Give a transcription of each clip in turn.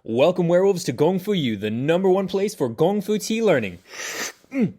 Welcome, werewolves, to Gongfu U, the #1 place for Gongfu tea learning.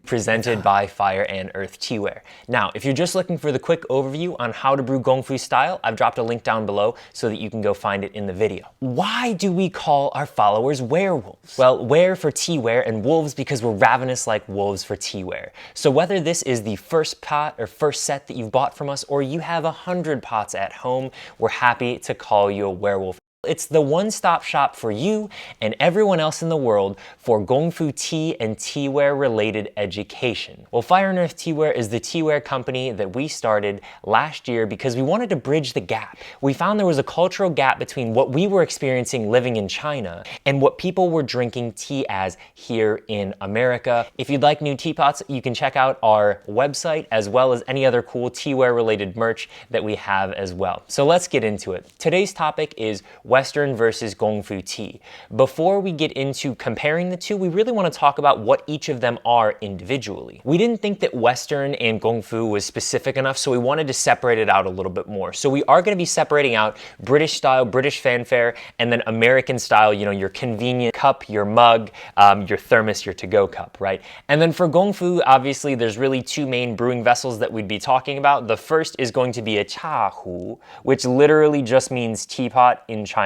Presented by Fire and Earth Teaware. Now, if you're just looking for the quick overview on how to brew Gongfu style, I've dropped a link down below so that you can go find it in the video. Why do we call our followers werewolves? Well, were for teaware and wolves because we're ravenous like wolves for teaware. So whether this is the first pot or first set that you've bought from us, or you have 100 pots at home, we're happy to call you a werewolf. It's the one-stop shop for you and everyone else in the world for Gongfu tea and teaware related education. Well, Fire and Earth Teaware is the teaware company that we started last year because we wanted to bridge the gap. We found there was a cultural gap between what we were experiencing living in China and what people were drinking tea as here in America. If you'd like new teapots, you can check out our website as well as any other cool teaware related merch that we have as well. So let's get into it. Today's topic is Western versus Gongfu tea. Before we get into comparing the two, we really want to talk about what each of them are individually. We didn't think that Western and Gongfu was specific enough, so we wanted to separate it out a little bit more. So we are going to be separating out British style, British fanfare, and then American style, you know, your convenient cup, your mug, your thermos, your to-go cup, right? And then for Gongfu, obviously, there's really two main brewing vessels that we'd be talking about. The first is going to be a chahu, which literally just means teapot in Chinese,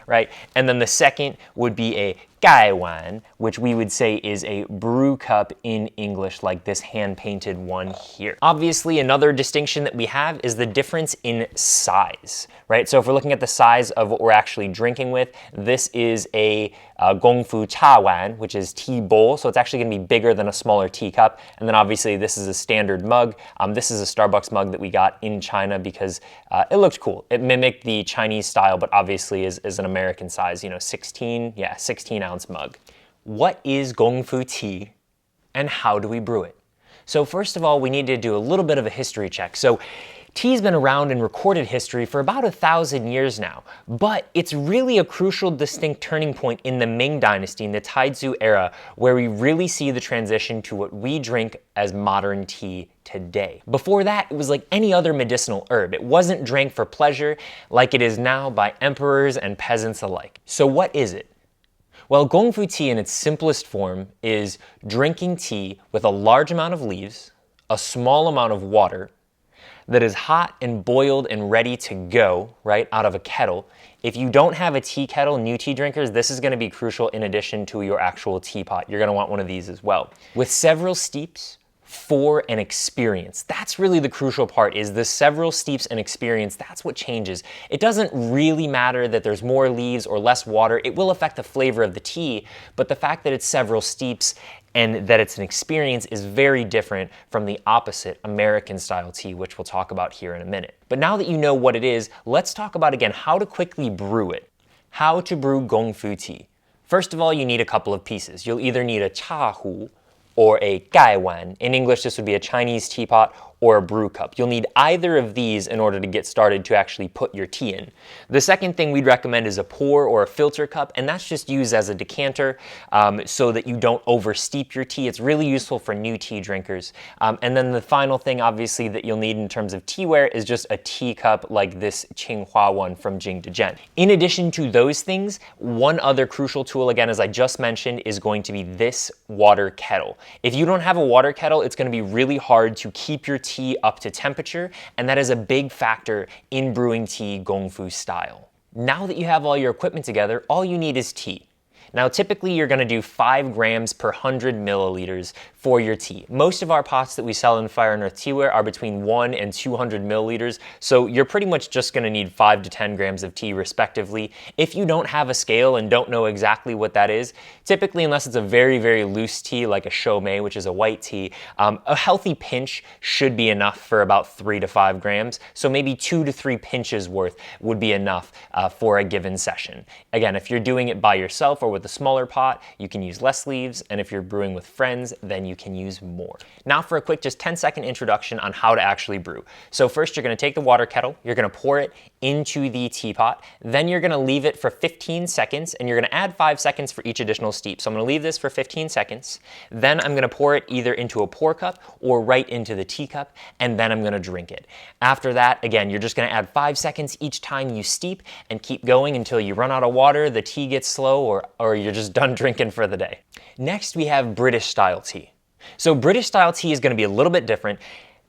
right? And then the second would be a gaiwan, which we would say is a brew cup in English, like this hand-painted one here. Obviously, another distinction that we have is the difference in size, right? So if we're looking at the size of what we're actually drinking with, this is a Gongfu chawan, which is tea bowl, so it's actually going to be bigger than a smaller teacup. And then obviously this is a standard mug. This is a Starbucks mug that we got in China because it looked cool. It mimicked the Chinese style, but obviously is an American size, you know, 16 ounce mug. What is Gongfu tea and how do we brew it? So first of all, we need to do a little bit of a history check. So tea's been around in recorded history for about 1,000 years now, but it's really a crucial, distinct turning point in the Ming Dynasty, in the Taizu era, where we really see the transition to what we drink as modern tea today. Before that, it was like any other medicinal herb. It wasn't drank for pleasure like it is now by emperors and peasants alike. So what is it? Well, Gongfu tea in its simplest form is drinking tea with a large amount of leaves, a small amount of water, that is hot and boiled and ready to go, right, out of a kettle. If you don't have a tea kettle, new tea drinkers, this is going to be crucial in addition to your actual teapot. You're going to want one of these as well. With several steeps for an experience. That's really the crucial part, is the several steeps and experience. That's what changes. It doesn't really matter that there's more leaves or less water. It will affect the flavor of the tea, but the fact that it's several steeps and that it's an experience is very different from the opposite American style tea, which we'll talk about here in a minute. But now that you know what it is, let's talk about again how to quickly brew it. How to brew Gongfu tea. First of all, you need a couple of pieces. You'll either need a chahu or a gaiwan. In English, this would be a Chinese teapot or a brew cup. You'll need either of these in order to get started to actually put your tea in. The second thing we'd recommend is a pour or a filter cup, and that's just used as a decanter so that you don't oversteep your tea. It's really useful for new tea drinkers. And then the final thing, obviously, that you'll need in terms of teaware is just a teacup like this Qinghua one from Jing de Zhen. In addition to those things, one other crucial tool, again, as I just mentioned, is going to be this water kettle. If you don't have a water kettle, it's going to be really hard to keep your tea up to temperature, and that is a big factor in brewing tea Gongfu style. Now that you have all your equipment together, all you need is tea. Now, typically you're going to do 5 grams per 100 milliliters for your tea. Most of our pots that we sell in Fire and Earth Teaware are between 1 and 200 milliliters, so you're pretty much just going to need 5 to 10 grams of tea respectively. If you don't have a scale and don't know exactly what that is, typically, unless it's a very, very loose tea like a shomei, which is a white tea, a healthy pinch should be enough for about 3 to 5 grams, so maybe 2 to 3 pinches worth would be enough for a given session. Again, if you're doing it by yourself or with with a smaller pot, you can use less leaves, and if you're brewing with friends, then you can use more. Now for a quick, just 10-second introduction on how to actually brew. So first you're gonna take the water kettle, you're gonna pour it into the teapot, then you're gonna leave it for 15 seconds, and you're gonna add 5 seconds for each additional steep. So I'm gonna leave this for 15 seconds, then I'm gonna pour it either into a pour cup or right into the teacup, and then I'm gonna drink it. After that, again, you're just gonna add 5 seconds each time you steep and keep going until you run out of water, the tea gets slow, or you're just done drinking for the day. Next, we have British style tea. So British style tea is gonna be a little bit different.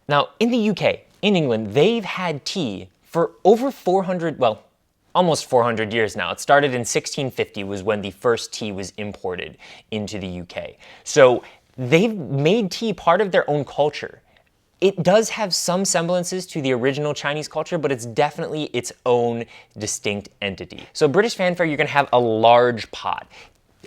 Now, in the UK, in England, they've had tea for over 400, well, almost 400 years now. It started in 1650 was when the first tea was imported into the UK. So they've made tea part of their own culture. It does have some semblances to the original Chinese culture, but it's definitely its own distinct entity. So British fanfare, you're gonna have a large pot,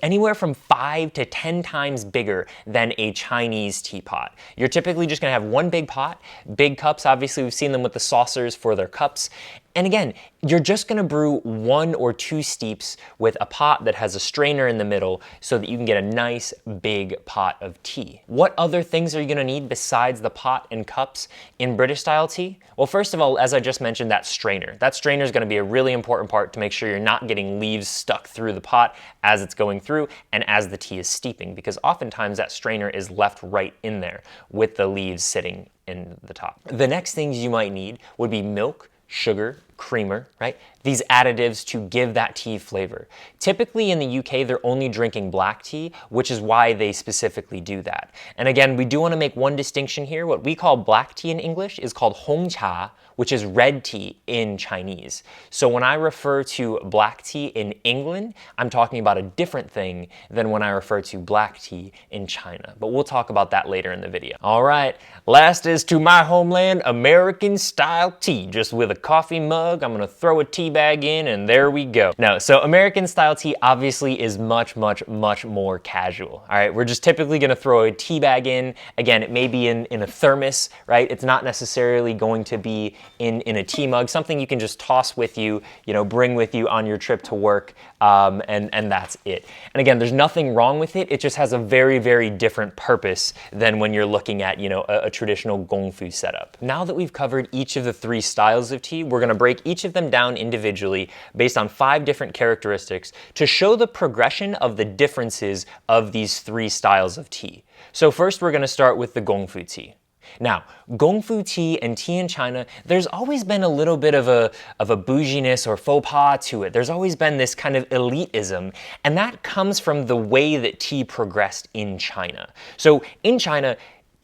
anywhere from 5 to 10 times bigger than a Chinese teapot. You're typically just gonna have one big pot, big cups, obviously we've seen them with the saucers for their cups. And again, you're just gonna brew 1 or 2 steeps with a pot that has a strainer in the middle so that you can get a nice big pot of tea. What other things are you gonna need besides the pot and cups in British style tea? Well, first of all, as I just mentioned, that strainer. That strainer is gonna be a really important part to make sure you're not getting leaves stuck through the pot as it's going through and as the tea is steeping, because oftentimes that strainer is left right in there with the leaves sitting in the top. The next things you might need would be milk, sugar, creamer, right? These additives to give that tea flavor. Typically in the UK, they're only drinking black tea, which is why they specifically do that. And again, we do want to make one distinction here. What we call black tea in English is called Hongcha, which is red tea in Chinese. So when I refer to black tea in England, I'm talking about a different thing than when I refer to black tea in China. But we'll talk about that later in the video. All right, last is to my homeland, American style tea. Just with a coffee mug, I'm gonna throw a tea bag in and there we go. No, so American style tea obviously is much more casual. All right, we're just typically gonna throw a tea bag in. Again, it may be in a thermos, right? It's not necessarily going to be in a tea mug, something you can just toss with you, bring with you on your trip to work, and that's it. And again, there's nothing wrong with it. It just has a very different purpose than when you're looking at, a traditional Gongfu setup. Now that we've covered each of the 3 styles of tea, we're gonna break each of them down individually based on 5 different characteristics to show the progression of the differences of these 3 styles of tea. So first, we're gonna start with the Gongfu tea. Now, Gongfu tea and tea in China, there's always been a little bit of a bouginess or faux pas to it. There's always been this kind of elitism, and that comes from the way that tea progressed in China. So in China,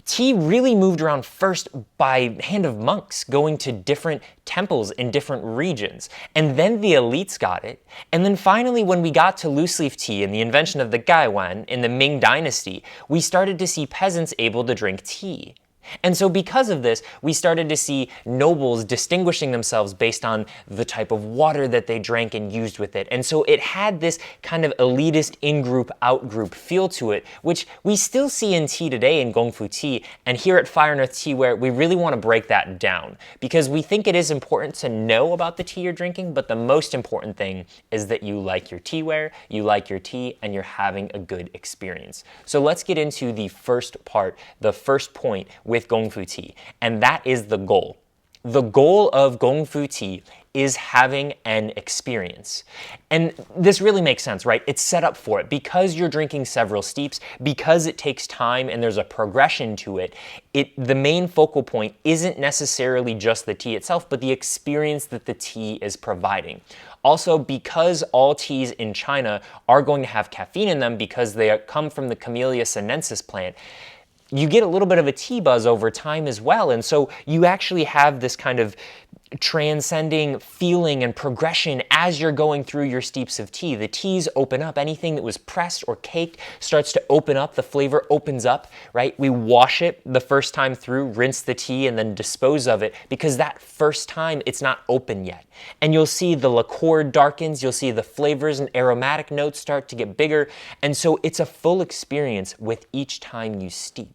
tea really moved around first by hand of monks going to different temples in different regions. And then the elites got it. And then finally, when we got to loose leaf tea and the invention of the gaiwan in the Ming Dynasty, we started to see peasants able to drink tea. And so because of this, we started to see nobles distinguishing themselves based on the type of water that they drank and used with it. And so it had this kind of elitist in-group, out-group feel to it, which we still see in tea today in Gongfu tea. And here at Fire and Earth Teaware, we really want to break that down because we think it is important to know about the tea you're drinking, but the most important thing is that you like your teaware, you like your tea, and you're having a good experience. So let's get into the first part, the first point with Gongfu tea, and that is the goal. The goal of Gongfu tea is having an experience. And this really makes sense, right? It's set up for it. Because you're drinking several steeps, because it takes time and there's a progression to it, the main focal point isn't necessarily just the tea itself, but the experience that the tea is providing. Also, because all teas in China are going to have caffeine in them because they come from the Camellia sinensis plant, you get a little bit of a tea buzz over time as well. And so you actually have this kind of transcending feeling and progression as you're going through your steeps of tea. The teas open up. Anything that was pressed or caked starts to open up. The flavor opens up, right? We wash it the first time through, rinse the tea, and then dispose of it because that first time it's not open yet. And you'll see the liqueur darkens. You'll see the flavors and aromatic notes start to get bigger. And so it's a full experience with each time you steep.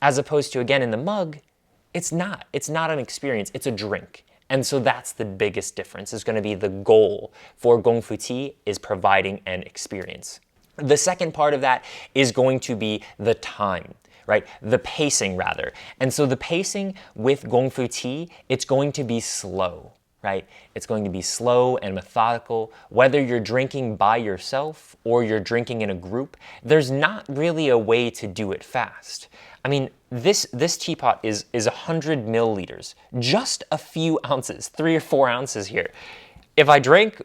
As opposed to, again, in the mug, it's not an experience, it's a drink. And so that's the biggest difference, is going to be the goal for Gongfu tea is providing an experience. The second part of that is going to be the time, right? The pacing, rather. And so the pacing with Gongfu tea, it's going to be slow, right? It's going to be slow and methodical. Whether you're drinking by yourself or you're drinking in a group, there's not really a way to do it fast. I mean, this teapot is 100 milliliters, just a few ounces, 3 or 4 ounces here. If I drank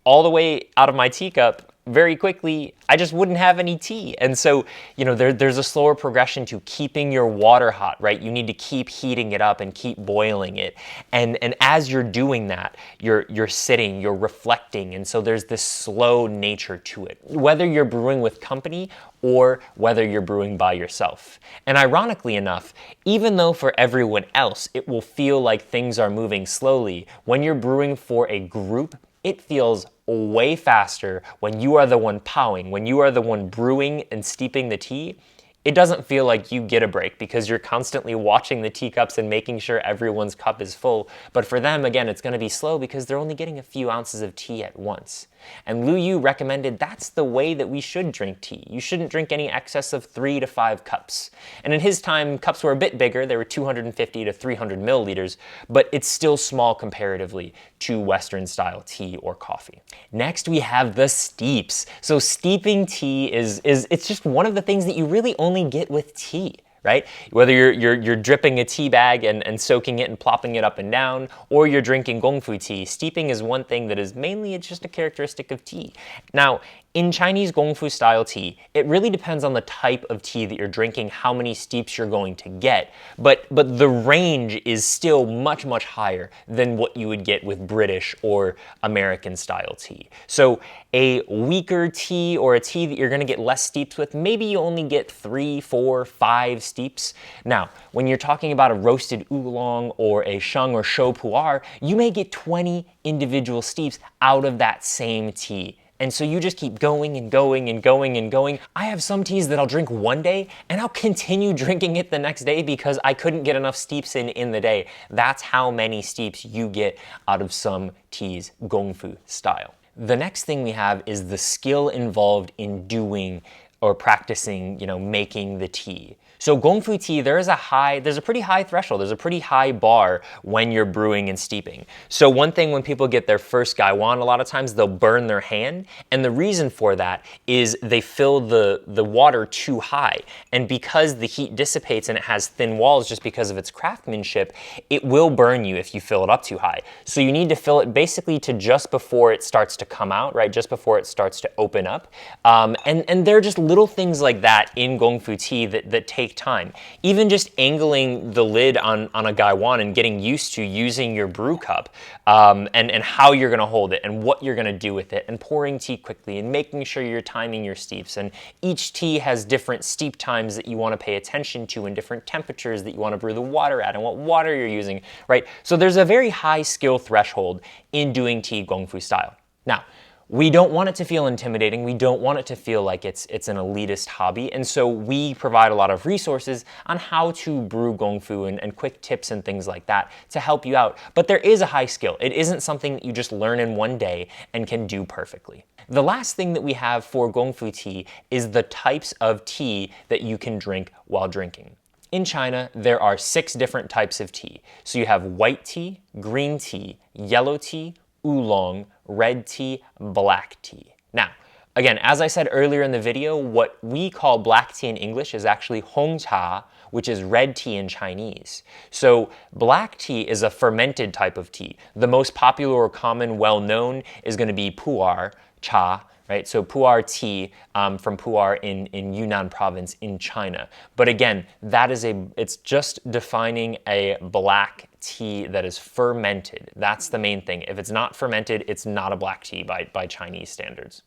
all the way out of my teacup very quickly, I just wouldn't have any tea. And so, there's a slower progression to keeping your water hot, right? You need to keep heating it up and keep boiling it. And as you're doing that, you're sitting, you're reflecting. And so there's this slow nature to it, whether you're brewing with company or whether you're brewing by yourself. And ironically enough, even though for everyone else it will feel like things are moving slowly, when you're brewing for a group, it feels way faster when you are the one powing, when you are the one brewing and steeping the tea. It doesn't feel like you get a break because you're constantly watching the teacups and making sure everyone's cup is full. But for them, again, it's going to be slow because they're only getting a few ounces of tea at once. And Lu Yu recommended that's the way that we should drink tea. You shouldn't drink any excess of 3 to 5 cups. And in his time, cups were a bit bigger. They were 250 to 300 milliliters, but it's still small comparatively to Western style tea or coffee. Next, we have the steeps. So steeping tea it's just one of the things that you really only get with tea, right? Whether you're dripping a tea bag and soaking it and plopping it up and down, or you're drinking Gongfu tea, steeping is one thing that is mainly just a characteristic of tea. Now, in Chinese Gongfu style tea, it really depends on the type of tea that you're drinking, how many steeps you're going to get, but the range is still much, much higher than what you would get with British or American style tea. So a weaker tea or a tea that you're going to get less steeps with, maybe you only get 3, 4, 5 steeps. Now, when you're talking about a roasted oolong or a sheng or shou pu'er, you may get 20 individual steeps out of that same tea. And so you just keep going and going and going and going. I have some teas that I'll drink one day and I'll continue drinking it the next day because I couldn't get enough steeps in the day. That's how many steeps you get out of some teas, Gongfu style. The next thing we have is the skill involved in doing or practicing, making the tea. So Gongfu tea, there's a pretty high threshold, there's a pretty high bar when you're brewing and steeping. So one thing when people get their first gaiwan, a lot of times they'll burn their hand, and the reason for that is they fill the water too high. And because the heat dissipates and it has thin walls just because of its craftsmanship, it will burn you if you fill it up too high. So you need to fill it basically to just before it starts to come out, right? Just before it starts to open up. And there are just little things like that in Gongfu tea that take time. Even just angling the lid on a gaiwan and getting used to using your brew cup and how you're going to hold it and what you're going to do with it, and pouring tea quickly and making sure you're timing your steeps. And each tea has different steep times that you want to pay attention to and different temperatures that you want to brew the water at and what water you're using, right? So there's a very high skill threshold in doing tea Gongfu style. Now, we don't want it to feel intimidating. We don't want it to feel like it's an elitist hobby. And so we provide a lot of resources on how to brew Gongfu and quick tips and things like that to help you out. But there is a high skill. It isn't something that you just learn in one day and can do perfectly. The last thing that we have for Gongfu tea is the types of tea that you can drink while drinking. In China, there are 6 different types of tea. So you have white tea, green tea, yellow tea, oolong, red tea, black tea. Now, again, as I said earlier in the video, what we call black tea in English is actually hong cha, which is red tea in Chinese. So black tea is a fermented type of tea. The most popular or common, well-known is going to be pu'er cha, right? So pu'er tea from Pu'er in Yunnan province in China. But again, it's just defining a black tea that is fermented. That's the main thing. If it's not fermented, it's not a black tea by Chinese standards.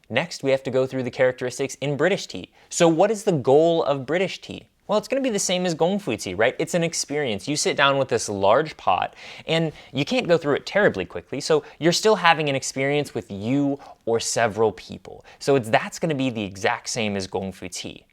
Next, we have to go through the characteristics in British tea. So what is the goal of British tea? Well, it's going to be the same as Gongfu tea, right? It's an experience. You sit down with this large pot, and you can't go through it terribly quickly, so you're still having an experience with you or several people. So that's going to be the exact same as Gongfu tea.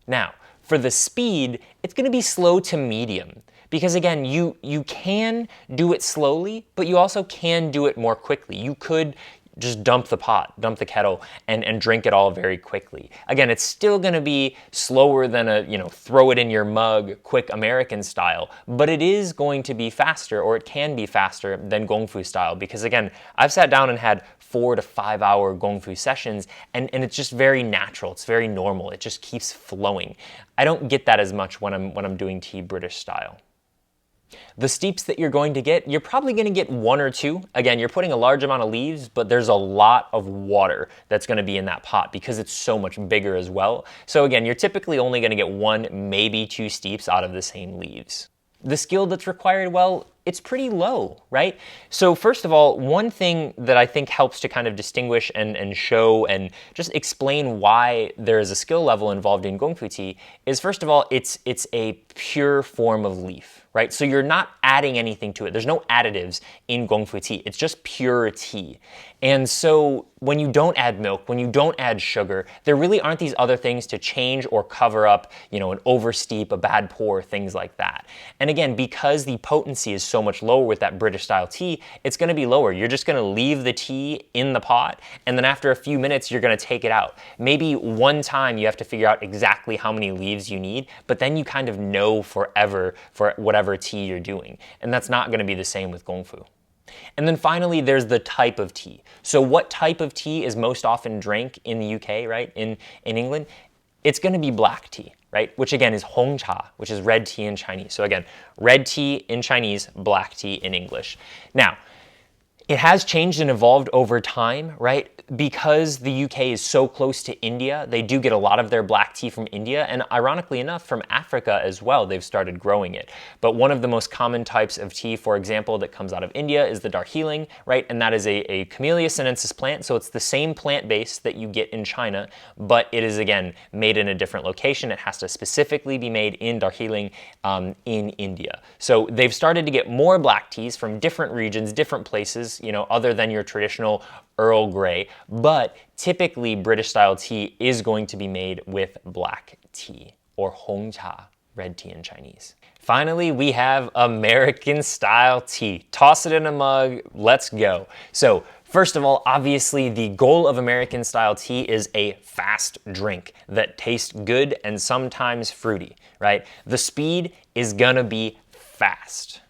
Now, for the speed, it's going to be slow to medium, Because again, you can do it slowly, but you also can do it more quickly. You could just dump the pot, dump the kettle, and drink it all very quickly. Again, it's still gonna be slower than a, throw it in your mug, quick American style, but it is going to be faster, or it can be faster than Gongfu style. Because again, I've sat down and had 4 to 5 hour Gongfu sessions, and it's just very natural, it's very normal, it just keeps flowing. I don't get that as much when I'm doing tea British style. The steeps that you're going to get, you're probably going to get 1 or 2. Again, you're putting a large amount of leaves, but there's a lot of water that's going to be in that pot because it's so much bigger as well. So again, you're typically only going to get 1, maybe 2 steeps out of the same leaves. The skill that's required, well, it's pretty low, right? So first of all, one thing that I think helps to kind of distinguish and show and just explain why there is a skill level involved in Gongfu tea is, first of all, it's a pure form of leaf, right? So you're not adding anything to it. There's no additives in Gongfu tea. It's just pure tea. And so when you don't add milk, when you don't add sugar, there really aren't these other things to change or cover up, an oversteep, a bad pour, things like that. And again, because the potency is so much lower with that British style tea, it's going to be lower. You're just going to leave the tea in the pot, and then after a few minutes, you're going to take it out. Maybe one time you have to figure out exactly how many leaves you need, but then you kind of know forever for whatever tea you're doing. And that's not going to be the same with Gongfu. And then finally, there's the type of tea. So what type of tea is most often drank in the UK, right? In England, it's going to be black tea, right? Which again is Hong Cha, which is red tea in Chinese. So again, red tea in Chinese, black tea in English. Now, it has changed and evolved over time, right? Because the UK is so close to India, they do get a lot of their black tea from India, and ironically enough, from Africa as well, they've started growing it. But one of the most common types of tea, for example, that comes out of India is the Darjeeling, right? And that is a Camellia sinensis plant, so it's the same plant base that you get in China, but it is, again, made in a different location. It has to specifically be made in Darjeeling in India. So they've started to get more black teas from different regions, different places, other than your traditional Earl Grey, but typically British style tea is going to be made with black tea, or Hong Cha, red tea in Chinese. Finally, we have American style tea. Toss it in a mug, let's go. So first of all, obviously the goal of American style tea is a fast drink that tastes good and sometimes fruity, right? The speed is gonna be fast.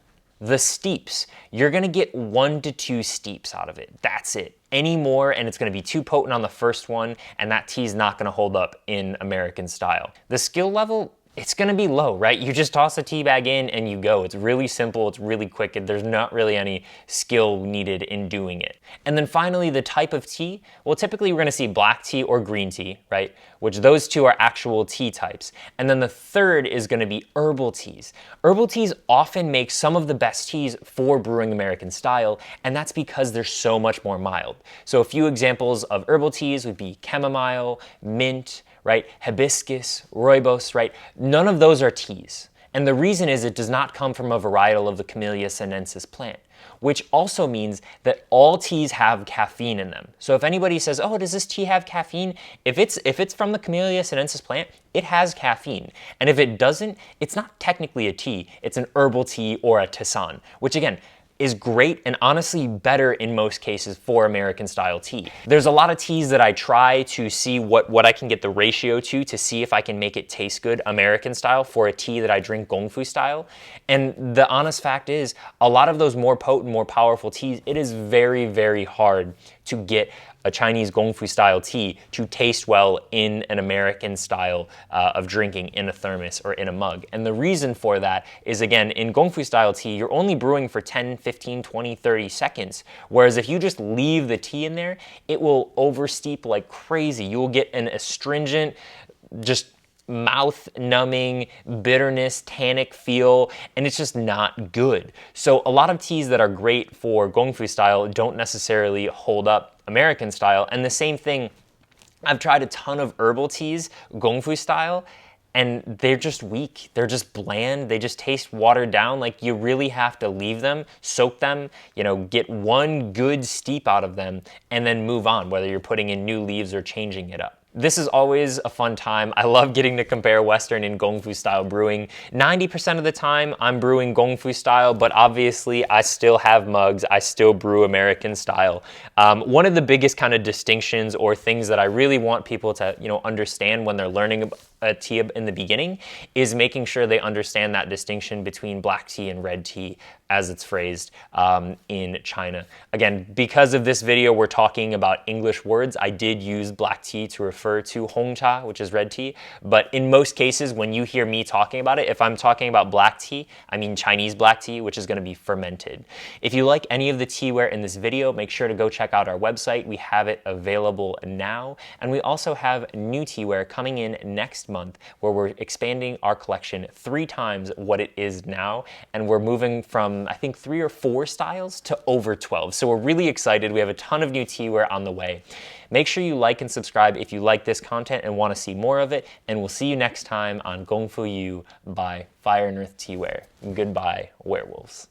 The steeps, you're gonna get 1 to 2 steeps out of it. That's it. Any more, and it's gonna be too potent on the first one, and that tea's not gonna hold up in American style. The skill level, it's gonna be low, right? You just toss a tea bag in and you go. It's really simple, it's really quick, and there's not really any skill needed in doing it. And then finally, the type of tea, well, typically we're gonna see black tea or green tea, right? Which those two are actual tea types. And then the third is gonna be herbal teas. Herbal teas often make some of the best teas for brewing American style, and that's because they're so much more mild. So a few examples of herbal teas would be chamomile, mint, right? Hibiscus, rooibos, right? None of those are teas. And the reason is it does not come from a varietal of the Camellia sinensis plant, which also means that all teas have caffeine in them. So if anybody says, oh, does this tea have caffeine? If it's from the Camellia sinensis plant, it has caffeine. And if it doesn't, it's not technically a tea, it's an herbal tea or a tisane, which again, is great and honestly better in most cases for American style tea. There's a lot of teas that I try to see what I can get the ratio to see if I can make it taste good American style for a tea that I drink Gongfu style. And the honest fact is, a lot of those more potent, more powerful teas, it is very, very hard to get a Chinese Gongfu style tea to taste well in an American style of drinking in a thermos or in a mug. And the reason for that is, again, in Gongfu style tea, you're only brewing for 10, 15, 20, 30 seconds. Whereas if you just leave the tea in there, it will oversteep like crazy. You will get an astringent, just mouth-numbing, bitterness, tannic feel, and it's just not good. So a lot of teas that are great for Gongfu style don't necessarily hold up American style. And the same thing, I've tried a ton of herbal teas, Gongfu style, and they're just weak. They're just bland. They just taste watered down. Like, you really have to leave them, soak them, get one good steep out of them, and then move on, whether you're putting in new leaves or changing it up. This is always a fun time. I love getting to compare Western and Gongfu style brewing. 90% of the time I'm brewing Gongfu style, but obviously I still have mugs. I still brew American style. One of the biggest kind of distinctions or things that I really want people to, understand when they're learning a tea in the beginning is making sure they understand that distinction between black tea and red tea as it's phrased in China. Again, because of this video, we're talking about English words. I did use black tea to refer to Hong Cha, which is red tea. But in most cases, when you hear me talking about it, if I'm talking about black tea, I mean Chinese black tea, which is going to be fermented. If you like any of the teaware in this video, make sure to go check out our website. We have it available now. And we also have new teaware coming in next month where we're expanding our collection 3 times what it is now. And we're moving from, I think, 3 or 4 styles to over 12. So we're really excited. We have a ton of new teaware on the way. Make sure you like and subscribe if you like this content and want to see more of it. And we'll see you next time on Gongfu You by Fire and Earth Teaware. Goodbye, werewolves.